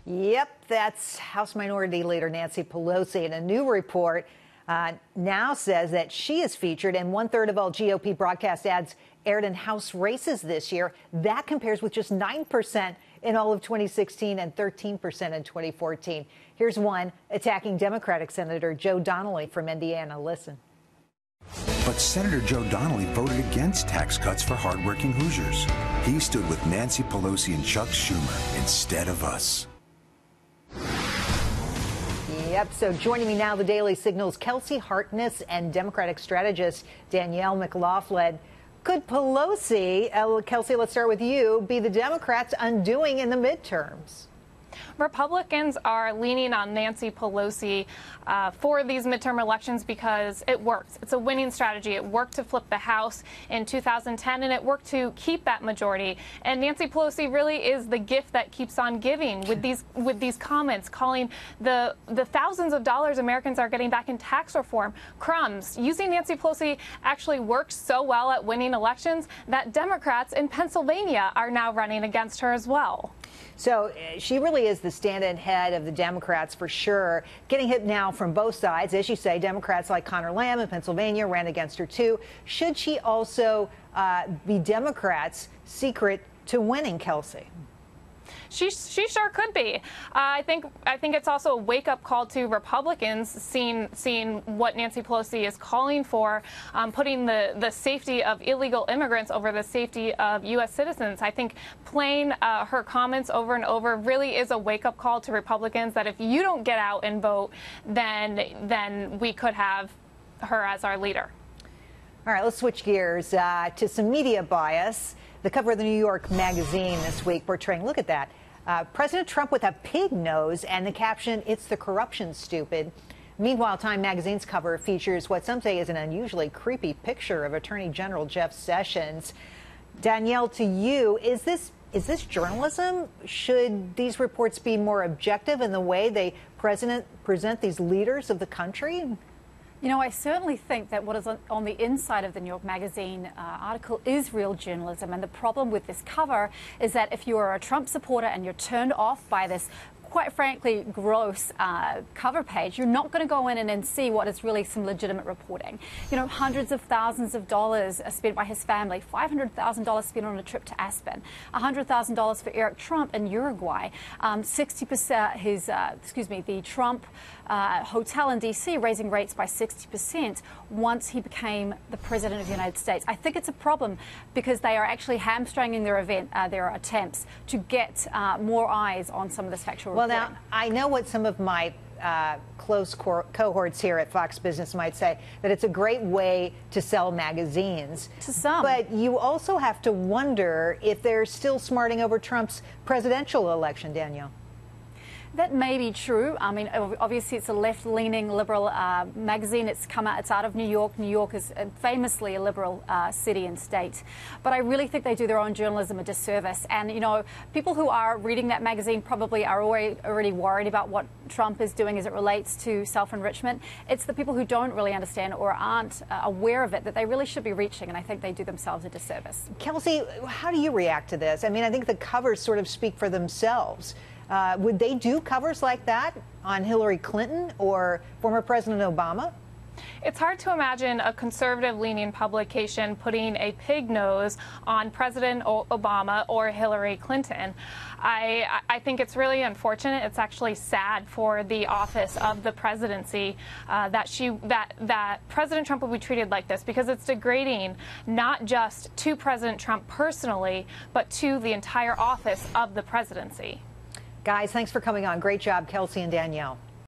Yep, that's House Minority Leader Nancy Pelosi. And a new report now says that she is featured in one-third of all GOP broadcast ads aired in House races this year. That compares with just 9% in all of 2016 and 13% in 2014. Here's one attacking Democratic Senator Joe Donnelly from Indiana. Listen. But Senator Joe Donnelly voted against tax cuts for hardworking Hoosiers. He stood with Nancy Pelosi and Chuck Schumer instead of us. Yep. So joining me now, the Daily Signal's Kelsey Harkness and Democratic strategist Danielle McLaughlin. Could Pelosi, Kelsey, let's start with you, be the Democrats' undoing in the midterms? Republicans are leaning on Nancy Pelosi for these midterm elections because it works. It's a winning strategy. It worked to flip the House in 2010, and it worked to keep that majority. And Nancy Pelosi really is the gift that keeps on giving with these comments, calling the thousands of dollars Americans are getting back in tax reform crumbs. Using Nancy Pelosi actually works so well at winning elections that Democrats in Pennsylvania are now running against her as well. So she really is the stand-in head of the Democrats for sure, getting hit now from both sides. As you say, Democrats like Conor Lamb in Pennsylvania ran against her too. Should she also be Democrats' secret to winning, Kelsey? She sure could be. I think it's also a wake-up call to Republicans, seeing what Nancy Pelosi is calling for, putting the safety of illegal immigrants over the safety of U.S. citizens. I think playing her comments over and over really is a wake-up call to Republicans that if you don't get out and vote, then we could have her as our leader. All right, let's switch gears to some media bias. The cover of the New York Magazine this week portraying, look at that, President Trump with a pig nose and the caption, "It's the corruption, stupid." Meanwhile, Time Magazine's cover features what some say is an unusually creepy picture of Attorney General Jeff Sessions. Danielle, to you, is this journalism? Should these reports be more objective in the way they present these leaders of the country? You know, I certainly think that what is on the inside of the New York Magazine article is real journalism. And the problem with this cover is that if you are a Trump supporter and you're turned off by this, quite frankly, gross cover page, you're not going to go in and see what is really some legitimate reporting. You know, hundreds of thousands of dollars spent by his family, $500,000 spent on a trip to Aspen, $100,000 for Eric Trump in Uruguay, 60% the Trump hotel in D.C. raising rates by 60% once he became the president of the United States. I think it's a problem because they are actually hamstringing their attempts to get more eyes on some of this factual reporting. Well, now, I know what some of my close cohorts here at Fox Business might say, that it's a great way to sell magazines. To some. But you also have to wonder if they're still smarting over Trump's presidential election, Danielle. That may be true. I mean, obviously, it's a left-leaning liberal magazine. It's out of New York. New York is famously a liberal city and state. But I really think they do their own journalism a disservice. And, you know, people who are reading that magazine probably are already worried about what Trump is doing as it relates to self-enrichment. It's the people who don't really understand or aren't aware of it that they really should be reaching. And I think they do themselves a disservice. Kelsey, how do you react to this? I mean, I think the covers sort of speak for themselves. Would they do covers like that on Hillary Clinton or former President Obama? It's hard to imagine a conservative-leaning publication putting a pig nose on President Obama or Hillary Clinton. I think it's really unfortunate. It's actually sad for the office of the presidency that President Trump will be treated like this, because it's degrading not just to President Trump personally, but to the entire office of the presidency. Guys, thanks for coming on. Great job, Kelsey and Danielle.